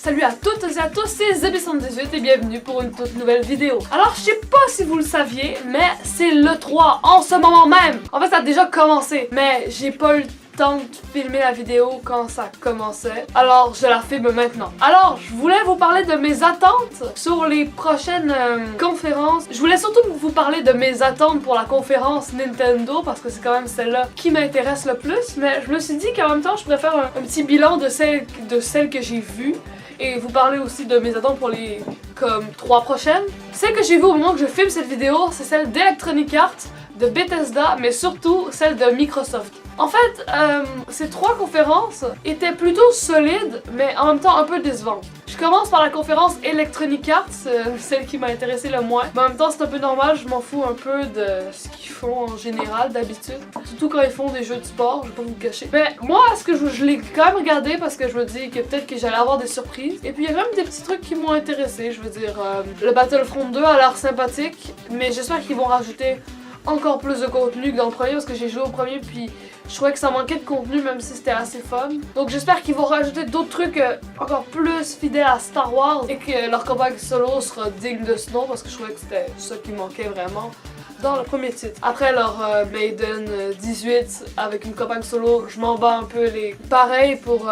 Salut à toutes et à tous, c'est Zeb118 et bienvenue pour une toute nouvelle vidéo. Alors je sais pas si vous le saviez, mais c'est l'E3 en ce moment même. En fait ça a déjà commencé, mais j'ai pas eu le temps de filmer la vidéo quand ça commençait. Alors je la filme maintenant. Alors je voulais vous parler de mes attentes sur les prochaines conférences. Je voulais surtout vous parler de mes attentes pour la conférence Nintendo parce que c'est quand même celle-là qui m'intéresse le plus. Mais je me suis dit qu'en même temps je pourrais faire un petit bilan de celles que j'ai vues. Et vous parler aussi de mes attentes pour les comme 3 prochaines. Celle que j'ai vue au moment que je filme cette vidéo, c'est celle d'Electronic Arts, de Bethesda, mais surtout celle de Microsoft. En fait, ces 3 conférences étaient plutôt solides, mais en même temps un peu décevantes. Je commence par la conférence Electronic Arts, celle qui m'a intéressé le moins. Mais en même temps, c'est un peu normal, je m'en fous un peu de ce qu'ils font en général, d'habitude. Surtout quand ils font des jeux de sport, je vais pas vous le cacher. Mais moi, je l'ai quand même regardé parce que je me dis que peut-être que j'allais avoir des surprises. Et puis il y a même des petits trucs qui m'ont intéressé, je veux dire, le Battlefront 2 a l'air sympathique, mais j'espère qu'ils vont rajouter encore plus de contenu que dans le premier parce que j'ai joué au premier puis je trouvais que ça manquait de contenu même si c'était assez fun. Donc j'espère qu'ils vont rajouter d'autres trucs encore plus fidèles à Star Wars et que leur campagne solo sera digne de ce nom parce que je trouvais que c'était ça qui manquait vraiment dans le premier titre. Après leur Maiden 18 avec une campagne solo, je m'en bats un peu les... Pareil pour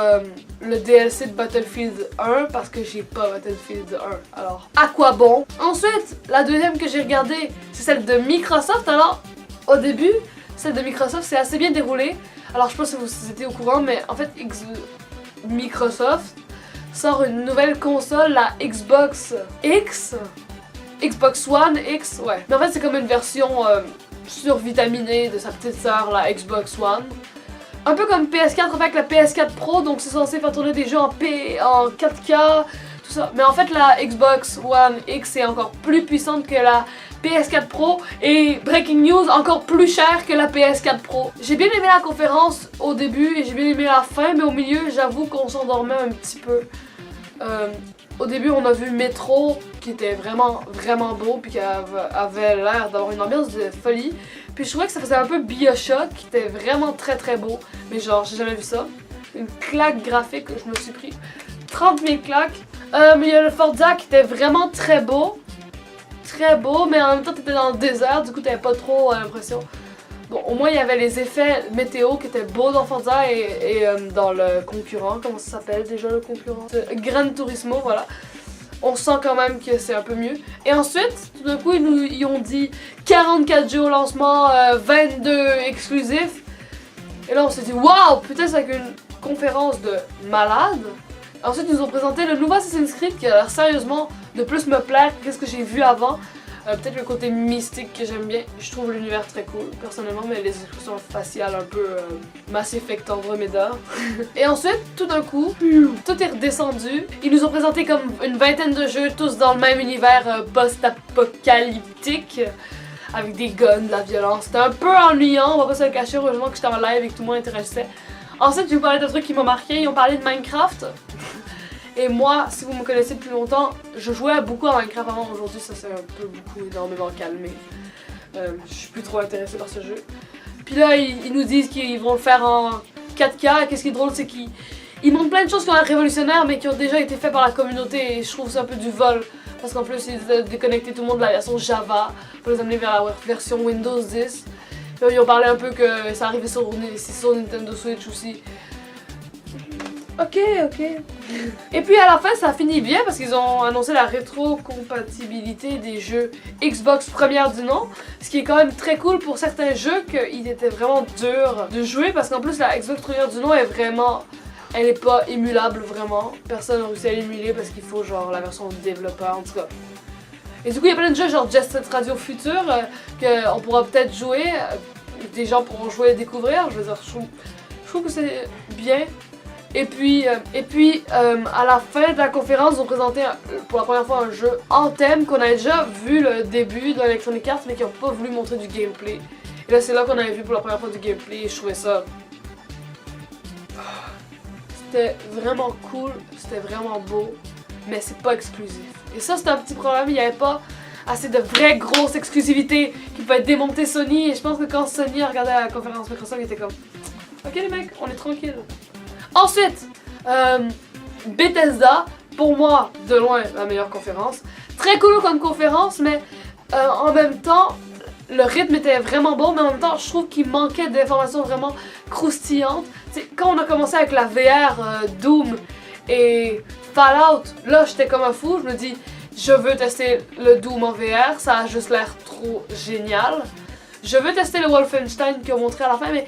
le DLC de Battlefield 1 parce que j'ai pas Battlefield 1. Alors, à quoi bon? Ensuite, la deuxième que j'ai regardée, c'est celle de Microsoft. Alors, au début, celle de Microsoft s'est assez bien déroulée. Alors, je sais pas si vous étiez au courant, mais en fait, Microsoft sort une nouvelle console, la Xbox X. Xbox One X, ouais. Mais en fait, c'est comme une version survitaminée de sa petite sœur, la Xbox One. Un peu comme PS4 avec la PS4 Pro, donc c'est censé faire tourner des jeux en 4K, tout ça. Mais en fait, la Xbox One X est encore plus puissante que la PS4 Pro et breaking news, encore plus cher que la PS4 Pro. J'ai bien aimé la conférence au début et j'ai bien aimé la fin, mais au milieu, j'avoue qu'on s'endormait un petit peu. Au début, on a vu Metro qui était vraiment beau puis qui avait l'air d'avoir une ambiance de folie. Puis je trouvais que ça faisait un peu Bioshock qui était vraiment très beau. Mais genre, j'ai jamais vu ça. Une claque graphique, je me suis pris 30 000 claques. Mais il y a le Forza qui était vraiment très beau. Très beau, mais en même temps, t'étais dans le désert, du coup, t'avais pas trop l'impression. Bon, au moins, il y avait les effets météo qui étaient beaux dans Forza et dans le concurrent. Comment ça s'appelle déjà le concurrent? Gran Turismo, voilà. On sent quand même que c'est un peu mieux. Et ensuite, tout d'un coup, ils ont dit 44 jeux au lancement, 22 exclusifs. Et là, on s'est dit, waouh, putain, c'est avec une conférence de malade. Ensuite, ils nous ont présenté le nouveau Assassin's Creed qui a l'air sérieusement de plus me plaire que ce que j'ai vu avant. Peut-être le côté mystique que j'aime bien. Je trouve l'univers très cool, personnellement, mais les expressions faciales un peu Mass Effect Andromeda. Et ensuite, tout d'un coup, tout est redescendu. Ils nous ont présenté comme une vingtaine de jeux, tous dans le même univers post-apocalyptique, avec des guns, de la violence. C'était un peu ennuyant, on va pas se le cacher, heureusement que j'étais en live et que tout le monde intéressait. Ensuite, je vais vous parler de trucs qui m'ont marqué. Ils ont parlé de Minecraft. Et moi, si vous me connaissez depuis longtemps, je jouais beaucoup à Minecraft avant. Aujourd'hui, ça s'est un peu énormément calmé. Je suis plus trop intéressée par ce jeu. Puis là, ils nous disent qu'ils vont le faire en 4K. Et qu'est-ce qui est drôle, c'est qu'ils montrent plein de choses qui ont l'air révolutionnaires, mais qui ont déjà été faites par la communauté. Et je trouve ça un peu du vol. Parce qu'en plus, ils ont déconnecté tout le monde de la version Java pour les amener vers la version Windows 10. Puis ils ont parlé un peu que ça arrivait sur Nintendo Switch aussi. Ok. Et puis à la fin, ça finit bien parce qu'ils ont annoncé la rétrocompatibilité des jeux Xbox première du nom. Ce qui est quand même très cool pour certains jeux qu'ils étaient vraiment durs de jouer parce qu'en plus la Xbox première du nom est vraiment... Elle est pas émulable vraiment. Personne n'a réussi à l'émuler parce qu'il faut genre la version développeur en tout cas. Et du coup il y a plein de jeux genre Jet Set Radio Future qu'on pourra peut-être jouer. Des gens pourront jouer et découvrir. Je veux dire, je trouve que c'est bien. Et puis à la fin de la conférence, ils ont présenté pour la première fois un jeu Anthem qu'on avait déjà vu le début dans Electronic Arts mais qui n'ont pas voulu montrer du gameplay. Et là c'est là qu'on avait vu pour la première fois du gameplay et je trouvais ça... C'était vraiment cool, c'était vraiment beau, mais c'est pas exclusif. Et ça c'était un petit problème, il n'y avait pas assez de vraies grosses exclusivités qui pouvaient démonter Sony. Et je pense que quand Sony a regardé la conférence Microsoft, il était comme ok les mecs, on est tranquille. Ensuite, Bethesda pour moi, de loin, la meilleure conférence. Très cool comme conférence, mais en même temps, le rythme était vraiment bon, mais en même temps, je trouve qu'il manquait d'informations vraiment croustillantes. T'sais, quand on a commencé avec la VR, Doom et Fallout, là, j'étais comme un fou. Je me dis, je veux tester le Doom en VR, ça a juste l'air trop génial. Je veux tester le Wolfenstein qu'ils ont montré à la fin, mais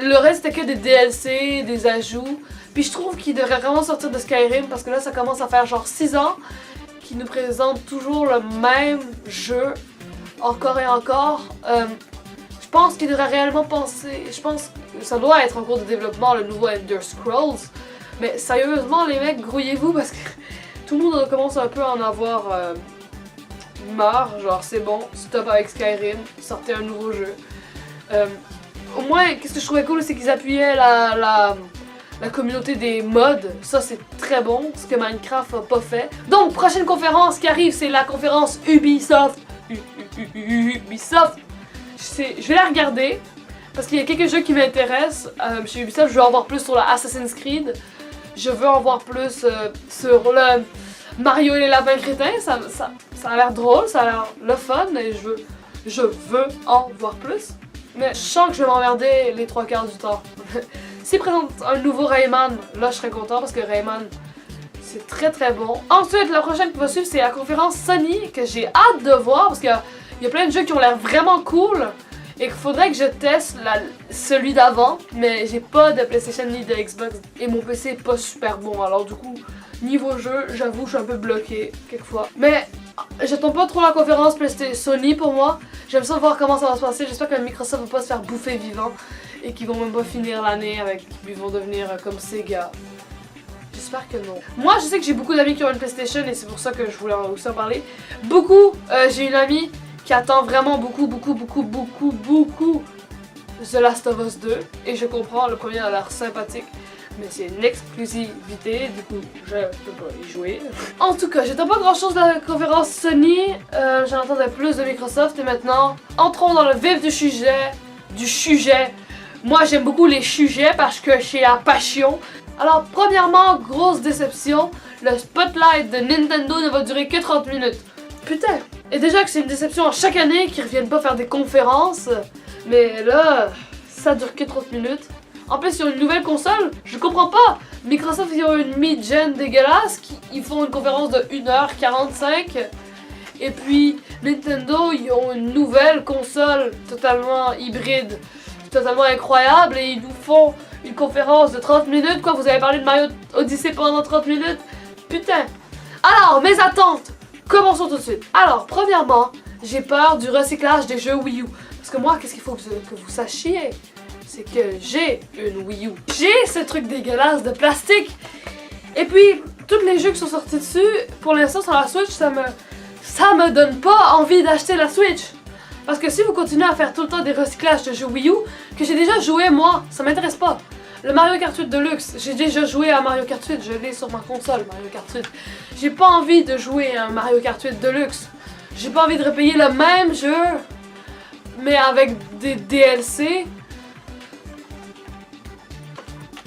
le reste c'était que des DLC, des ajouts. Puis je trouve qu'ils devraient vraiment sortir de Skyrim parce que là ça commence à faire genre 6 ans qu'ils nous présentent toujours le même jeu, encore et encore. Je pense qu'ils devraient réellement penser, je pense que ça doit être en cours de développement le nouveau Elder Scrolls. Mais sérieusement les mecs, grouillez-vous parce que tout le monde commence un peu à en avoir marre, genre c'est bon, stop avec Skyrim, sortez un nouveau jeu. Au moins, qu'est-ce que je trouvais cool, c'est qu'ils appuyaient la communauté des mods, ça c'est très bon, ce que Minecraft a pas fait. Donc, prochaine conférence qui arrive, c'est la conférence Ubisoft. Ubisoft. Je vais la regarder, parce qu'il y a quelques jeux qui m'intéressent. Chez Ubisoft, je veux en voir plus sur la Assassin's Creed. Je veux en voir plus sur le Mario et les lapins crétins, ça a l'air drôle, ça a l'air le fun et je veux en voir plus. Mais je sens que je vais m'emmerder les 3/4 du temps. S'ils présentent un nouveau Rayman, là je serais content parce que Rayman c'est très très bon. Ensuite, la prochaine qui va suivre c'est la conférence Sony que j'ai hâte de voir parce qu'il y a plein de jeux qui ont l'air vraiment cool et qu'il faudrait que je teste celui d'avant, mais j'ai pas de PlayStation ni de Xbox et mon PC est pas super bon, alors du coup niveau jeu, j'avoue, je suis un peu bloquée quelquefois. Mais j'attends pas trop la conférence PlayStation Sony pour moi. J'aime ça voir comment ça va se passer. J'espère que Microsoft va pas se faire bouffer vivant et qu'ils vont même pas finir l'année avec, ils vont devenir comme Sega. J'espère que non. Moi, je sais que j'ai beaucoup d'amis qui ont une PlayStation et c'est pour ça que je voulais aussi en parler. J'ai une amie qui attend vraiment beaucoup The Last of Us 2 et je comprends, le premier a l'air sympathique. Mais c'est une exclusivité, du coup je peux pas y jouer. En tout cas, j'attends pas grand chose de la conférence Sony, j'en attendais plus de Microsoft et maintenant, entrons dans le vif du sujet. Moi j'aime beaucoup les sujets parce que j'ai la passion. Alors premièrement, grosse déception, le spotlight de Nintendo ne va durer que 30 minutes. Putain! Et déjà que c'est une déception à chaque année qu'ils reviennent pas faire des conférences, mais là, ça dure que 30 minutes. En plus, sur une nouvelle console, je comprends pas. Microsoft, ils ont une mid-gen dégueulasse, ils font une conférence de 1h45. Et puis, Nintendo, ils ont une nouvelle console totalement hybride, totalement incroyable. Et ils nous font une conférence de 30 minutes. Quoi, vous avez parlé de Mario Odyssey pendant 30 minutes? Putain. Alors, mes attentes. Commençons tout de suite. Alors, premièrement, j'ai peur du recyclage des jeux Wii U. Parce que moi, qu'est-ce qu'il faut que vous sachiez? C'est que j'ai une Wii U. J'ai ce truc dégueulasse de plastique. Et puis, tous les jeux qui sont sortis dessus, pour l'instant sur la Switch, ça me donne pas envie d'acheter la Switch. Parce que si vous continuez à faire tout le temps des recyclages de jeux Wii U, que j'ai déjà joué moi, ça m'intéresse pas. Le Mario Kart 8 Deluxe, j'ai déjà joué à Mario Kart 8, je l'ai sur ma console, Mario Kart 8. J'ai pas envie de jouer à Mario Kart 8 Deluxe. J'ai pas envie de repayer le même jeu, mais avec des DLC.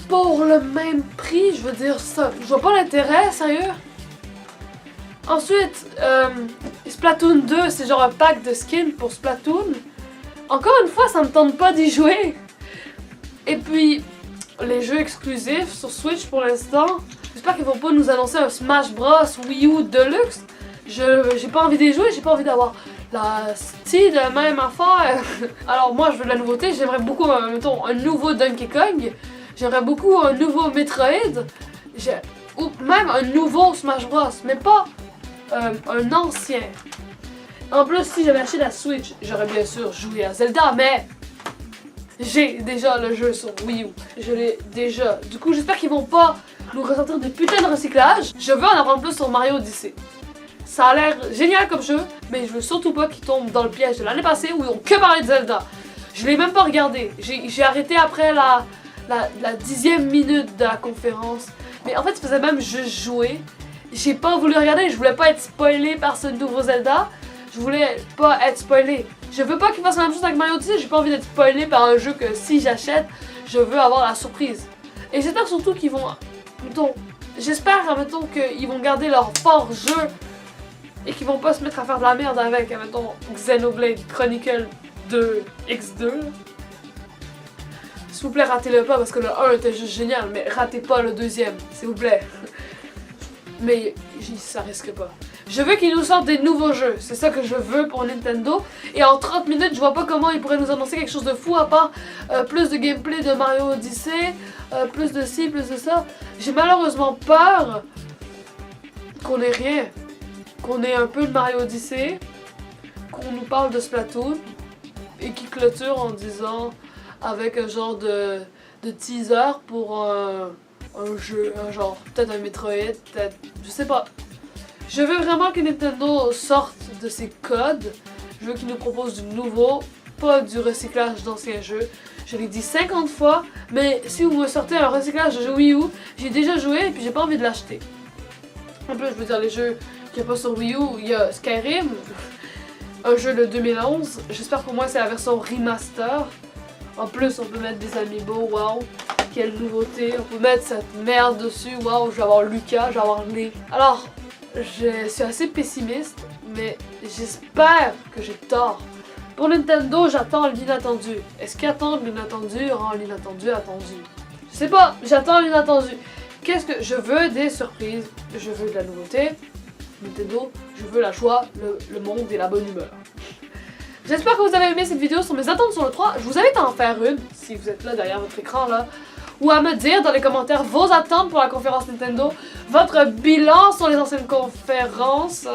Pour le même prix, je veux dire ça. Je vois pas l'intérêt, sérieux. Ensuite, Splatoon 2, c'est genre un pack de skins pour Splatoon. Encore une fois, ça me tente pas d'y jouer. Et puis, les jeux exclusifs sur Switch pour l'instant. J'espère qu'ils vont pas nous annoncer un Smash Bros Wii U Deluxe. J'ai pas envie d'y jouer, j'ai pas envie d'avoir la style de même affaire. Alors moi, je veux de la nouveauté. J'aimerais beaucoup, mettons, un nouveau Donkey Kong. J'aimerais beaucoup un nouveau Metroid, ou même un nouveau Smash Bros, mais pas un ancien. En plus, si j'avais acheté la Switch, j'aurais bien sûr joué à Zelda, mais j'ai déjà le jeu sur Wii U. Je l'ai déjà. Du coup, j'espère qu'ils vont pas nous ressortir des putains de recyclage. Je veux en apprendre plus sur Mario Odyssey. Ça a l'air génial comme jeu, mais je veux surtout pas qu'ils tombent dans le piège de l'année passée où ils ont que parlé de Zelda. Je l'ai même pas regardé. J'ai arrêté après la 10e minute de la conférence. Mais en fait, ça faisait même juste jouer. J'ai pas voulu regarder, je voulais pas être spoilé par ce nouveau Zelda. Je voulais pas être spoilé. Je veux pas qu'ils fassent la même chose avec Mario Odyssey, j'ai pas envie d'être spoilé par un jeu que si j'achète, je veux avoir la surprise. Et j'espère surtout qu'ils vont... Mettons, J'espère, admettons, qu'ils vont garder leur fort jeu et qu'ils vont pas se mettre à faire de la merde avec, admettons, Xenoblade Chronicle 2 X2. S'il vous plaît, ratez-le pas parce que le 1 était juste génial, mais ratez pas le deuxième, s'il vous plaît. Mais ça risque pas. Je veux qu'ils nous sortent des nouveaux jeux, c'est ça que je veux pour Nintendo. Et en 30 minutes, je vois pas comment ils pourraient nous annoncer quelque chose de fou à part plus de gameplay de Mario Odyssey, plus de ci, plus de ça. J'ai malheureusement peur qu'on ait rien. Qu'on ait un peu de Mario Odyssey, qu'on nous parle de Splatoon et qui clôture en disant avec un genre de teaser pour un jeu, un genre peut-être un Metroid, peut-être, je sais pas. Je veux vraiment que Nintendo sorte de ses codes. Je veux qu'il nous propose du nouveau, pas du recyclage d'anciens jeux. Je l'ai dit 50 fois, mais si vous me sortez un recyclage de jeu Wii U, j'ai déjà joué et puis j'ai pas envie de l'acheter. En plus, je veux dire, les jeux qu'il n'y a pas sur Wii U, il y a Skyrim, un jeu de 2011. J'espère qu'au moins c'est la version remaster. En plus, on peut mettre des amiibo, waouh, quelle nouveauté. On peut mettre cette merde dessus, waouh, je vais avoir Lucas, je vais avoir Link. Alors, je suis assez pessimiste, mais j'espère que j'ai tort. Pour Nintendo, j'attends l'inattendu. Est-ce qu'attendre l'inattendu rend l'inattendu attendu? Je sais pas, j'attends l'inattendu. Qu'est-ce que je veux? Des surprises, je veux de la nouveauté. Nintendo, je veux la joie, le monde et la bonne humeur. J'espère que vous avez aimé cette vidéo sur mes attentes sur le 3. Je vous invite à en faire une, si vous êtes là derrière votre écran là. Ou à me dire dans les commentaires vos attentes pour la conférence Nintendo, votre bilan sur les anciennes conférences,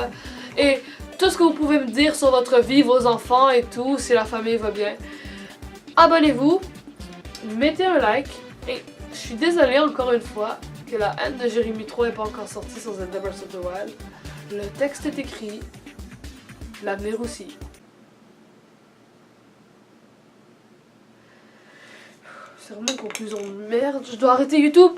et tout ce que vous pouvez me dire sur votre vie, vos enfants et tout, si la famille va bien. Abonnez-vous, mettez un like, et je suis désolée encore une fois que la haine de Jérémy 3 n'est pas encore sortie sur Zelda Breath of the Wild. Le texte est écrit, l'avenir aussi. C'est vraiment une conclusion de merde, je dois arrêter YouTube.